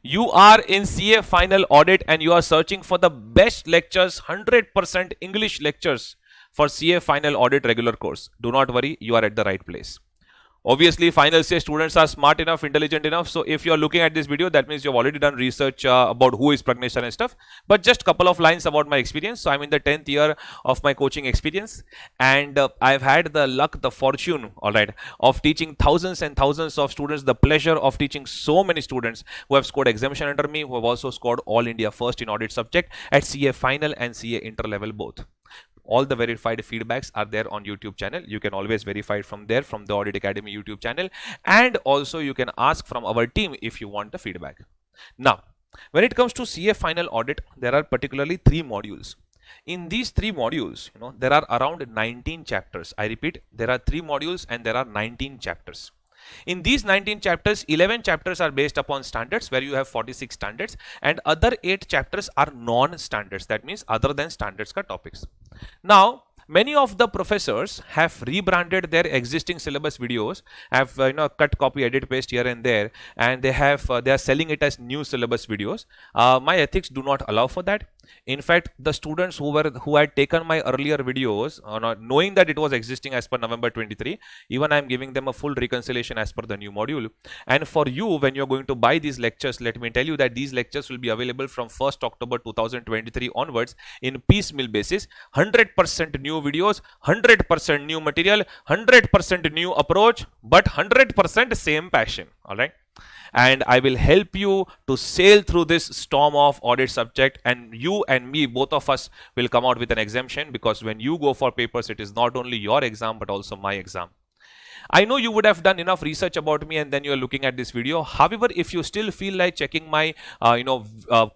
You are in CA final audit and you are searching for the best lectures, 100% English lectures for CA final audit regular course. Do not worry, you are at the right place. Obviously, final year students are smart enough, intelligent enough. So if you're looking at this video, that means you've already done research about who is Pragnesh and stuff. But just a couple of lines about my experience. So I'm in the 10th year of my coaching experience, and I've had the luck, the fortune, all right, of teaching thousands and thousands of students. The pleasure of teaching so many students who have scored exemption under me, who have also scored all India first in audit subject at CA final and CA inter level both. All the verified feedbacks are there on YouTube channel. You can always verify it from there, from the Audit Academy YouTube channel, and also you can ask from our team if you want the feedback. Now, when it comes to CA final audit, there are particularly 3 modules. In these 3 modules, there are around 19 chapters. I repeat, there are 3 modules and there are 19 chapters. In these 19 chapters, 11 chapters are based upon standards, where you have 46 standards, and other 8 chapters are non-standards. That means other than standards ka topics. Now, many of the professors have rebranded their existing syllabus videos, have cut, copy, edit, paste here and there, and they are selling it as new syllabus videos. My ethics do not allow for that. In fact, the students who had taken my earlier videos, knowing that it was existing as per November 23, even I am giving them a full reconciliation as per the new module. And for you, when you're going to buy these lectures, let me tell you that these lectures will be available from 1st October 2023 onwards in piecemeal basis. 100% new videos, 100% new material, 100% new approach, but 100% same passion. All right. And I will help you to sail through this storm of audit subject, and you and me, both of us, will come out with an exemption, because when you go for papers, it is not only your exam but also my exam. I know you would have done enough research about me and then you are looking at this video. However, if you still feel like checking my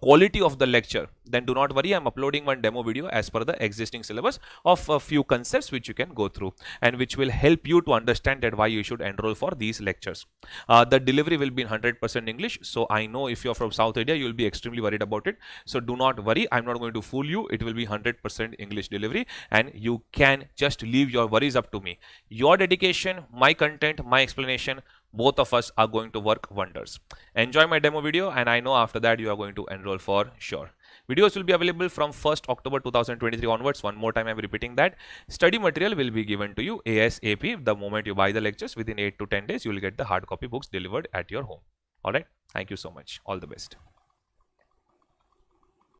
quality of the lecture, then do not worry. I'm uploading one demo video as per the existing syllabus of a few concepts which you can go through and which will help you to understand that why you should enroll for these lectures. The delivery will be in 100% English. So I know if you're from South India, you will be extremely worried about it. So do not worry. I'm not going to fool you. It will be 100% English delivery and you can just leave your worries up to me. Your dedication, my content, my explanation, both of us are going to work wonders. Enjoy my demo video, and I know after that you are going to enroll for sure. Videos will be available from 1st October 2023 onwards. One more time I'm repeating that. Study material will be given to you ASAP. The moment you buy the lectures, within 8 to 10 days, you will get the hard copy books delivered at your home. Alright, thank you so much. All the best.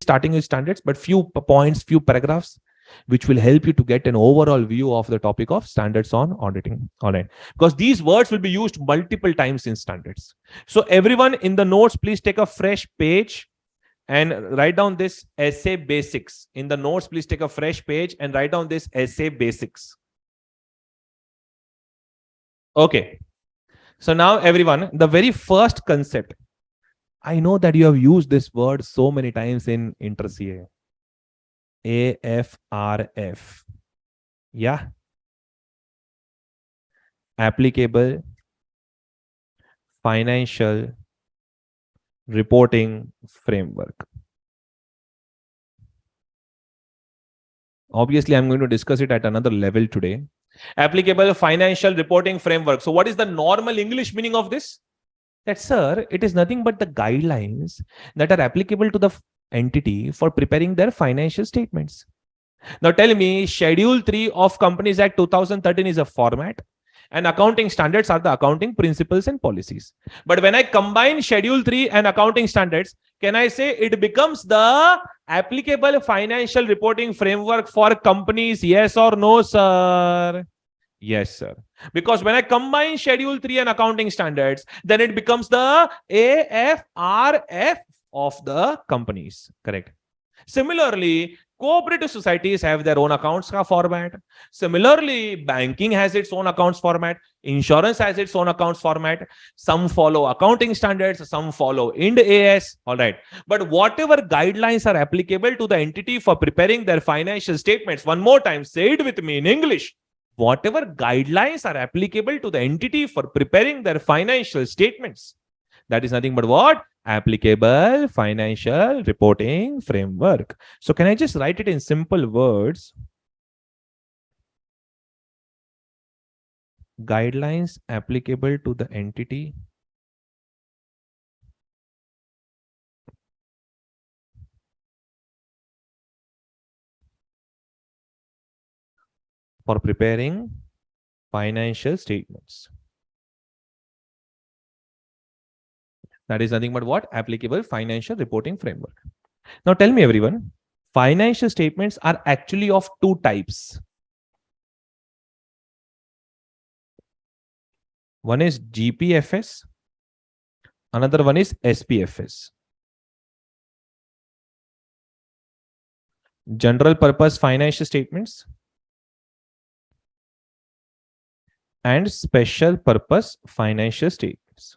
Starting with standards, but few points, few paragraphs which will help you to get an overall view of the topic of standards on auditing. All right, because these words will be used multiple times in standards. So everyone in the notes, please take a fresh page and write down this essay basics. In the notes, please take a fresh page and write down this essay basics. Okay. So now everyone, the very first concept, I know that you have used this word so many times in inter-CA. AFRF. Yeah. Applicable Financial Reporting Framework. Obviously, I'm going to discuss it at another level today. Applicable Financial Reporting Framework. So what is the normal English meaning of this? That, sir, it is nothing but the guidelines that are applicable to the entity for preparing their financial statements. Now tell me, Schedule 3 of Companies Act 2013 is a format, and accounting standards are the accounting principles and policies. But when I combine Schedule 3 and accounting standards, can I say it becomes the applicable financial reporting framework for companies? Yes or no, sir? Yes, sir. Because when I combine Schedule 3 and accounting standards, then it becomes the AFRF of the companies. Correct. Similarly, cooperative societies have their own accounts format. Similarly, banking has its own accounts format. Insurance has its own accounts format. Some follow accounting standards, some follow Ind AS. All right. But whatever guidelines are applicable to the entity for preparing their financial statements, one more time, say it with me in English. Whatever guidelines are applicable to the entity for preparing their financial statements, that is nothing but what? Applicable Financial Reporting Framework. So can I just write it in simple words? Guidelines applicable to the entity for preparing financial statements. That is nothing but what? Applicable financial reporting framework. Now tell me everyone, financial statements are actually of two types. One is GPFS, another one is SPFS. General purpose financial statements and special purpose financial statements.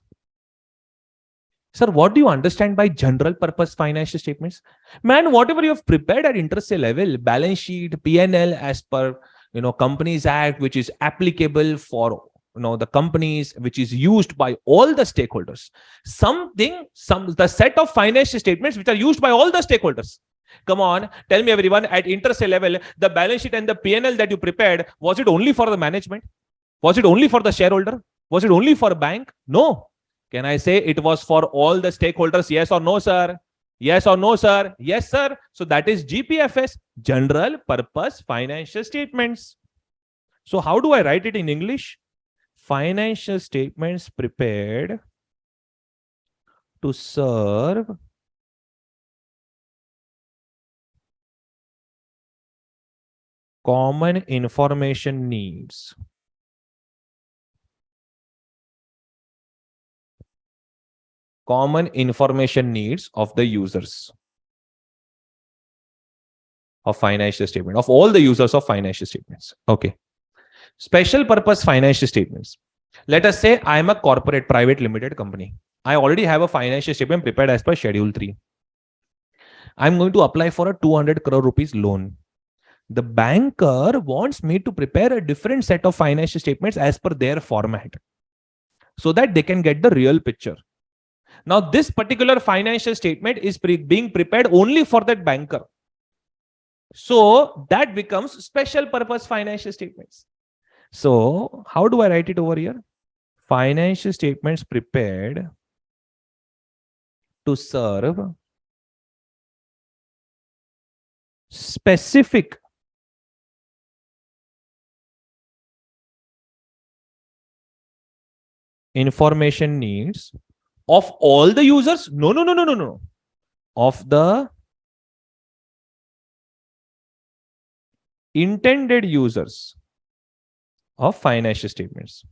Sir, what do you understand by general purpose financial statements? Man, whatever you have prepared at interest level, balance sheet, P&L as per Companies Act, which is applicable for the companies, which is used by all the stakeholders. The set of financial statements which are used by all the stakeholders. Come on, tell me everyone, at interest level, the balance sheet and the P&L that you prepared, was it only for the management? Was it only for the shareholder? Was it only for a bank? No. Can I say it was for all the stakeholders? Yes or no, sir? Yes or no, sir? Yes, sir. So that is GPFS, General Purpose Financial Statements. So how do I write it in English? Financial statements prepared to serve common information needs. Common information needs of the users of financial statement, of all the users of financial statements. Okay. Special purpose financial statements. Let us say I am a corporate private limited company. I already have a financial statement prepared as per Schedule 3. I'm going to apply for a 200 crore rupees loan. The banker wants me to prepare a different set of financial statements as per their format so that they can get the real picture. Now, this particular financial statement is being prepared only for that banker. So that becomes special purpose financial statements. So how do I write it over here? Financial statements prepared to serve specific information needs of all the users? No. Of the intended users of financial statements.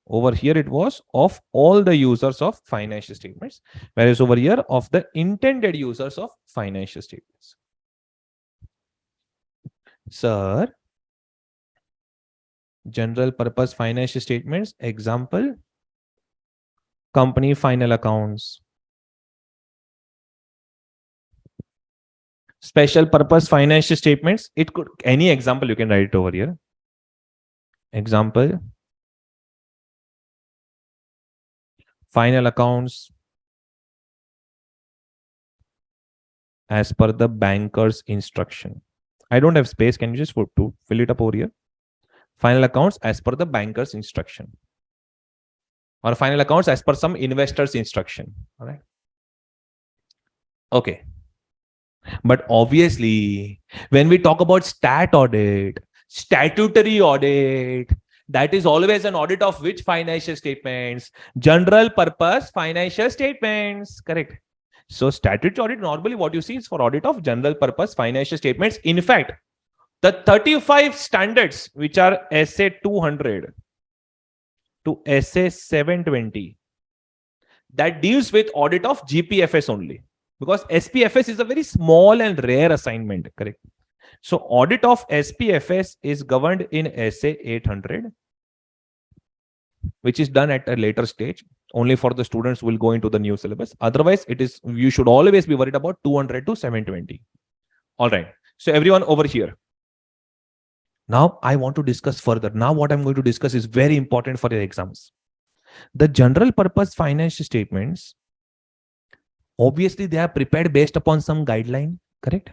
Over here it was of all the users of financial statements, whereas over here of the intended users of financial statements. Sir, general purpose financial statements, example, company final accounts. Special purpose financial statements, it could, any example you can write it over here. Example, final accounts as per the banker's instruction. I don't have space. Can you just fill it up over here? Final accounts as per the banker's instruction. Or final accounts as per some investor's instruction. All right. Okay. But obviously, when we talk about statutory audit, that is always an audit of which financial statements? General purpose financial statements. Correct. So statutory audit, normally what you see is for audit of general purpose financial statements. In fact, the 35 standards, which are SA 200 to SA 720, that deals with audit of GPFS only, because SPFS is a very small and rare assignment. Correct. So audit of SPFS is governed in SA 800, which is done at a later stage. Only for the students who will go into the new syllabus. Otherwise, it is, you should always be worried about 200 to 720. All right. So everyone over here. Now I want to discuss further. Now what I'm going to discuss is very important for your exams. The general purpose financial statements, obviously they are prepared based upon some guideline, correct?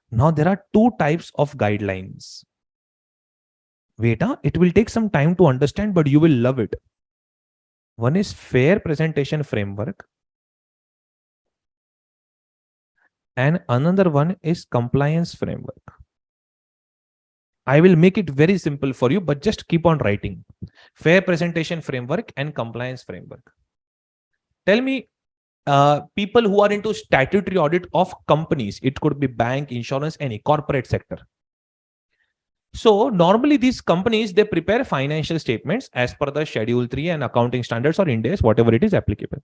Now there are two types of guidelines. Wait, it will take some time to understand, but you will love it. One is fair presentation framework and another one is compliance framework. I will make it very simple for you, but just keep on writing. Fair presentation framework and compliance framework. Tell me, people who are into statutory audit of companies, it could be bank, insurance, any corporate sector. So normally these companies, they prepare financial statements as per the Schedule 3 and accounting standards or Ind AS, whatever it is applicable.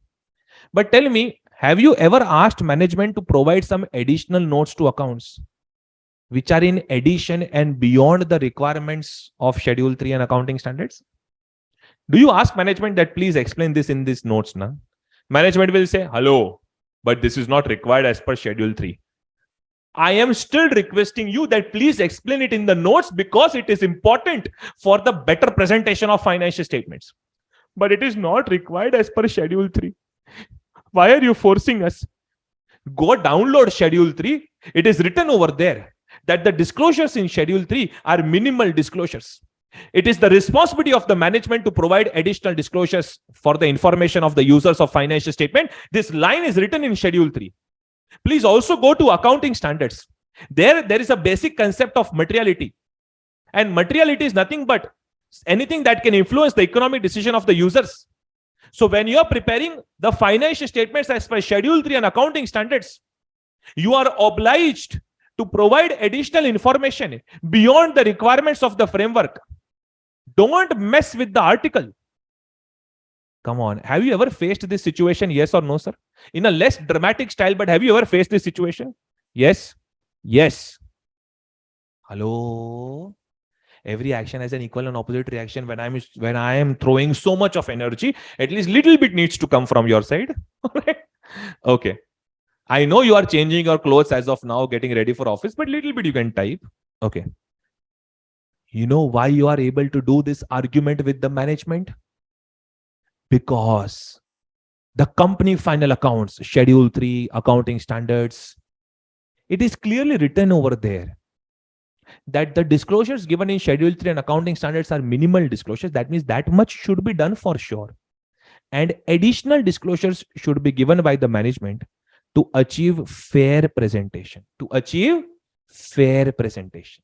But tell me, have you ever asked management to provide some additional notes to accounts, which are in addition and beyond the requirements of Schedule 3 and accounting standards? Do you ask management that please explain this in these notes? Na? Management will say, hello, but this is not required as per Schedule 3. I am still requesting you that please explain it in the notes because it is important for the better presentation of financial statements. But it is not required as per Schedule 3. Why are you forcing us? Go download Schedule 3. It is written over there that the disclosures in Schedule 3 are minimal disclosures. It is the responsibility of the management to provide additional disclosures for the information of the users of financial statement. This line is written in Schedule 3. Please also go to accounting standards. There is a basic concept of materiality. And materiality is nothing but anything that can influence the economic decision of the users. So when you are preparing the financial statements as per Schedule 3 and accounting standards, you are obliged to provide additional information beyond the requirements of the framework. Don't mess with the article. Come on. Have you ever faced this situation? Yes or no, sir? In a less dramatic style, but have you ever faced this situation? Yes. Yes. Hello. Every action has an equal and opposite reaction. When I am throwing so much of energy, at least little bit needs to come from your side. Okay. I know you are changing your clothes as of now, getting ready for office, but little bit you can type. Okay. You know why you are able to do this argument with the management? Because the company final accounts, Schedule 3, accounting standards, it is clearly written over there that the disclosures given in Schedule 3 and accounting standards are minimal disclosures. That means that much should be done for sure. And additional disclosures should be given by the management to achieve fair presentation. To achieve fair presentation.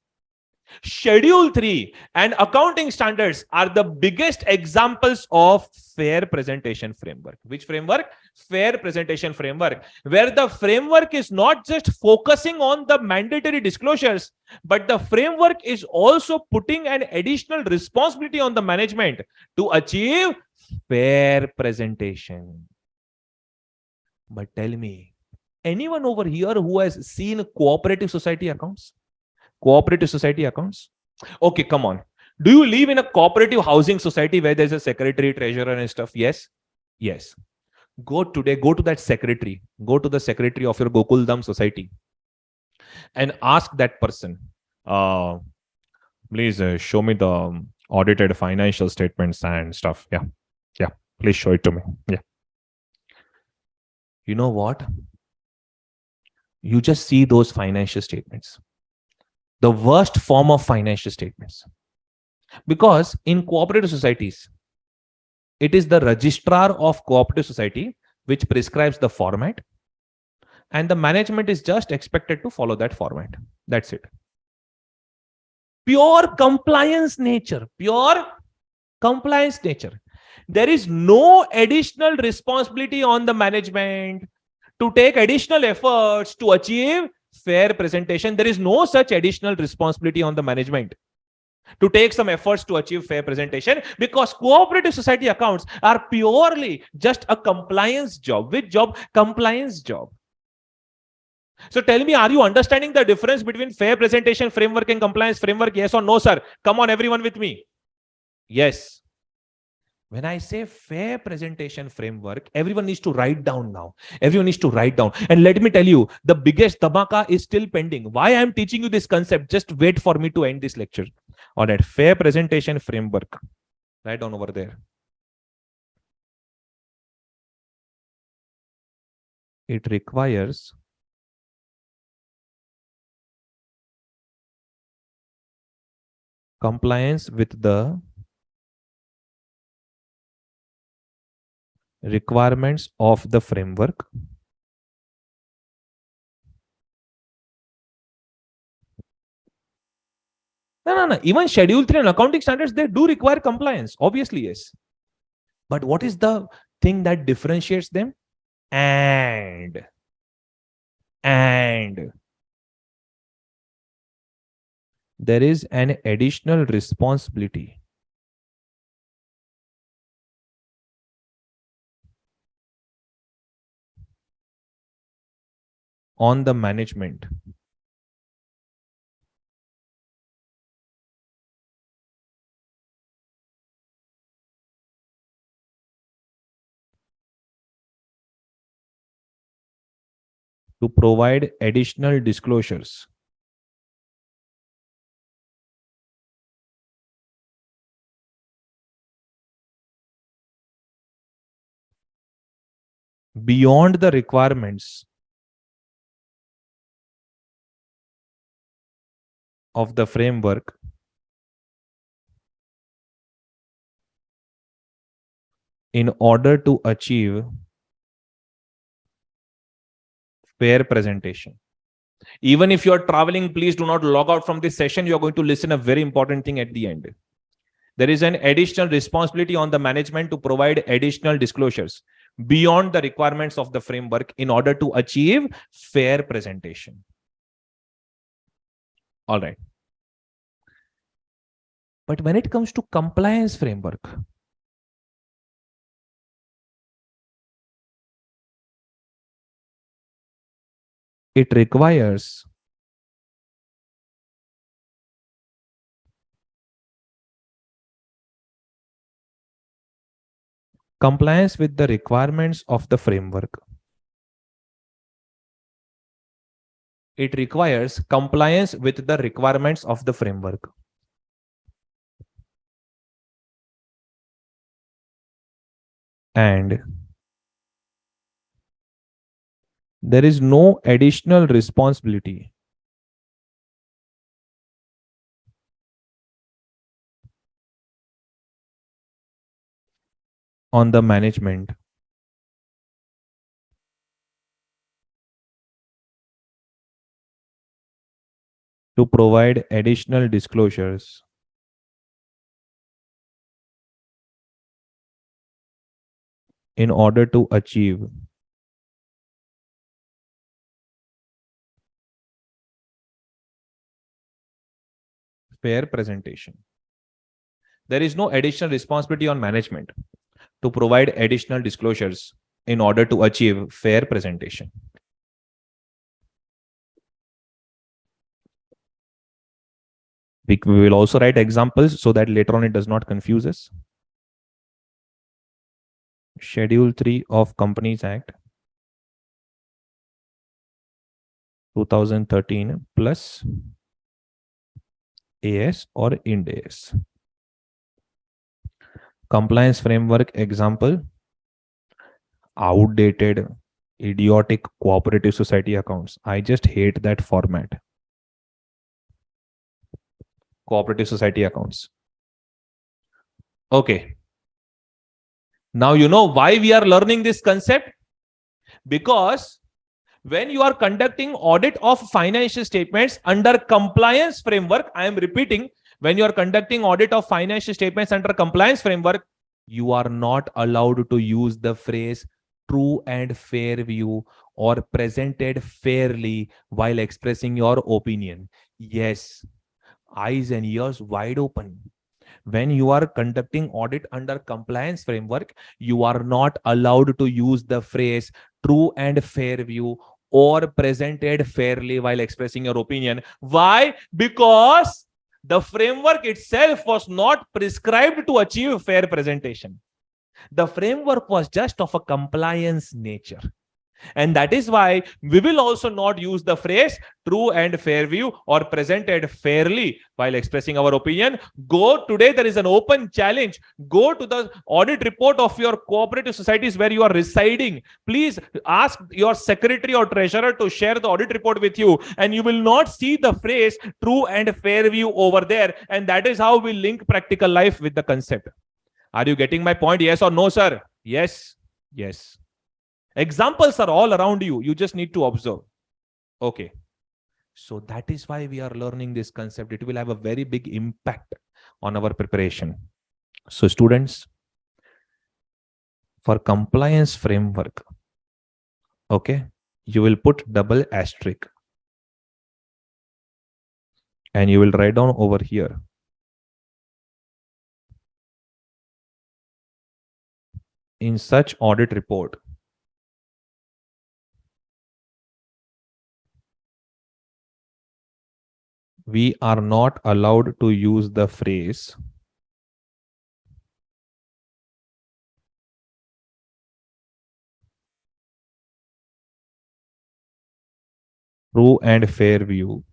Schedule 3 and accounting standards are the biggest examples of fair presentation framework. Which framework? Fair presentation framework, where the framework is not just focusing on the mandatory disclosures, but the framework is also putting an additional responsibility on the management to achieve fair presentation. But tell me, anyone over here who has seen cooperative society accounts? Cooperative society accounts? Okay, come on. Do you live in a cooperative housing society where there's a secretary, treasurer and stuff? Yes. Yes. Go to that secretary. Go to the secretary of your Gokuldam society and ask that person, please show me the audited financial statements and stuff. Yeah. Yeah. Please show it to me. Yeah. You know what? You just see those financial statements. The worst form of financial statements. Because in cooperative societies, it is the registrar of cooperative society which prescribes the format, and the management is just expected to follow that format. That's it. Pure compliance nature. Pure compliance nature. There is no additional responsibility on the management to take additional efforts to achieve fair presentation. There is no such additional responsibility on the management to take some efforts to achieve fair presentation, because cooperative society accounts are purely just a compliance job. Which job? Compliance job. So tell me, are you understanding the difference between fair presentation framework and compliance framework? Yes or no, sir? Come on, everyone with me. Yes. When I say fair presentation framework, everyone needs to write down now. Everyone needs to write down. And let me tell you, the biggest dhamaka is still pending. Why I am teaching you this concept? Just wait for me to end this lecture. All right, fair presentation framework. Write down over there. It requires compliance with the requirements of the framework No. Even Schedule 3 and accounting standards, they do require compliance. Obviously, yes. But what is the thing that differentiates them? And there is an additional responsibility on the management to provide additional disclosures beyond the requirements of the framework in order to achieve fair presentation. Even if you are traveling, please do not log out from this session. You are going to listen a very important thing at the end. There is an additional responsibility on the management to provide additional disclosures beyond the requirements of the framework in order to achieve fair presentation. All right. But when it comes to compliance framework, it requires compliance with the requirements of the framework. It requires compliance with the requirements of the framework. And there is no additional responsibility on the management to provide additional disclosures in order to achieve fair presentation. There is no additional responsibility on management to provide additional disclosures in order to achieve fair presentation. We will also write examples so that later on it does not confuse us. Schedule 3 of Companies Act 2013 plus AS or Ind AS. Compliance framework example: outdated, idiotic cooperative society accounts. I just hate that format. Cooperative society accounts. Okay. Now you know why we are learning this concept? Because when you are conducting audit of financial statements under compliance framework, I am repeating, when you are conducting audit of financial statements under compliance framework, you are not allowed to use the phrase true and fair view or presented fairly while expressing your opinion. Yes, eyes and ears wide open. When you are conducting audit under compliance framework, you are not allowed to use the phrase true and fair view or presented fairly while expressing your opinion. Why? Because the framework itself was not prescribed to achieve fair presentation. The framework was just of a compliance nature. And that is why we will also not use the phrase true and fair view or presented fairly while expressing our opinion. Go today, there is an open challenge. Go to the audit report of your cooperative societies where you are residing. Please ask your secretary or treasurer to share the audit report with you, and you will not see the phrase true and fair view over there. And that is how we link practical life with the concept. Are you getting my point? Yes or no, sir? Yes. Yes. Examples are all around you. You just need to observe. Okay. So that is why we are learning this concept. It will have a very big impact on our preparation. So students, for compliance framework, okay, you will put double asterisk and you will write down over here. In such audit report, we are not allowed to use the phrase true and fair view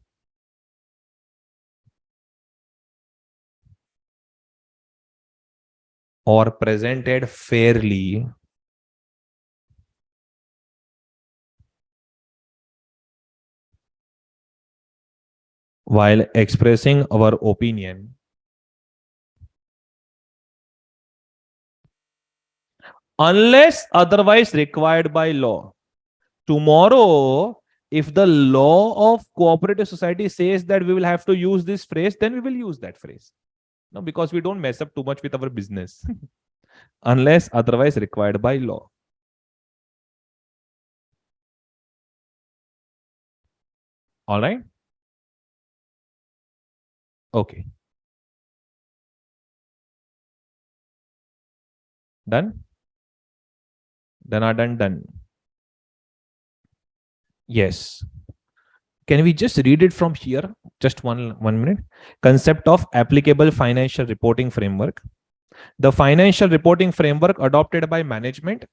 or presented fairly while expressing our opinion unless otherwise required by law. Tomorrow, if the law of cooperative society says that we will have to use this phrase, then we will use that phrase. No, because we don't mess up too much with our business. Unless otherwise required by law. All right? Okay. Done? Done. Yes. Can we just read it from here? Just one minute. Concept of applicable financial reporting framework. The financial reporting framework adopted by management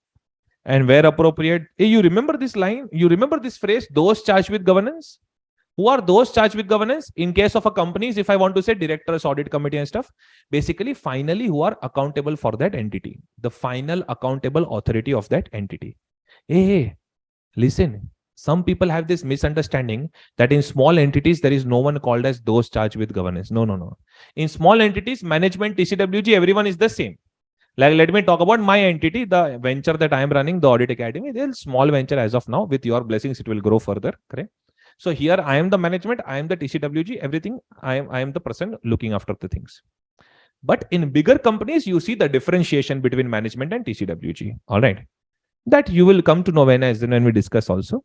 and where appropriate. You remember this line? You remember this phrase, those charged with governance? Who are those charged with governance? In case of a companies, if I want to say directors, audit committee and stuff, basically finally who are accountable for that entity, the final accountable authority of that entity. Hey, listen, some people have this misunderstanding that in small entities, there is no one called as those charged with governance. No. In small entities, management, TCWG, everyone is the same. Like, let me talk about my entity, the venture that I am running, the Audit Academy. It's a small venture as of now. With your blessings, it will grow further. Correct? So here I am the management, I am the TCWG, everything. I am the person looking after the things. But in bigger companies, you see the differentiation between management and TCWG. All right. That you will come to know when we discuss also.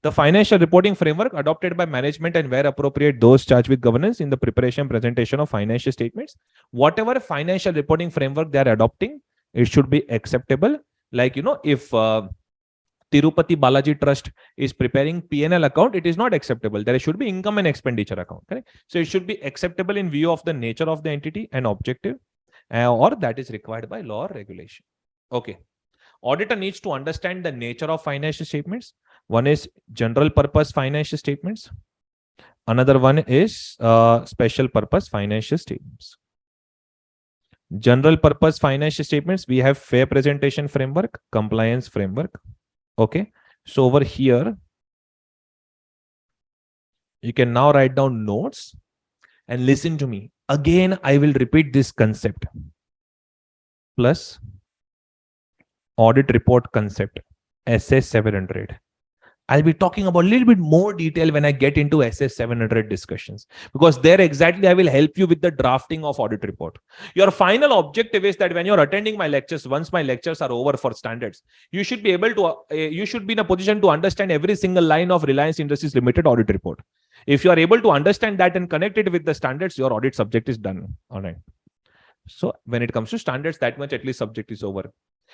The financial reporting framework adopted by management and where appropriate, those charged with governance in the preparation, presentation of financial statements. Whatever financial reporting framework they are adopting, it should be acceptable. Like, if Tirupati Balaji Trust is preparing P&L account, it is not acceptable. There should be income and expenditure account. Correct? So it should be acceptable in view of the nature of the entity and objective, or that is required by law or regulation. Okay. Auditor needs to understand the nature of financial statements. One is general purpose financial statements. Another one is special purpose financial statements. General purpose financial statements, we have fair presentation framework, compliance framework. Okay. So over here, you can now write down notes and listen to me. Again, I will repeat this concept. Plus audit report concept, SS 700. I'll be talking about a little bit more detail when I get into SS 700 discussions, because there exactly I will help you with the drafting of audit report. Your final objective is that when you're attending my lectures, once my lectures are over for standards, you should be able to, you should be in a position to understand every single line of Reliance Industries Limited audit report. If you are able to understand that and connect it with the standards, your audit subject is done. All right. So when it comes to standards, that much at least subject is over.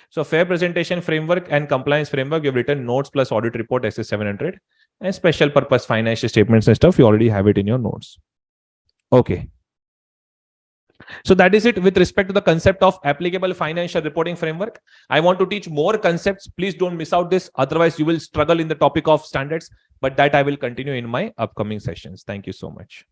So fair presentation framework and compliance framework, you've written notes plus audit report SS 700 and special purpose financial statements and stuff. You already have it in your notes. Okay. So that is it with respect to the concept of applicable financial reporting framework. I want to teach more concepts. Please don't miss out this. Otherwise, you will struggle in the topic of standards. But that I will continue in my upcoming sessions. Thank you so much.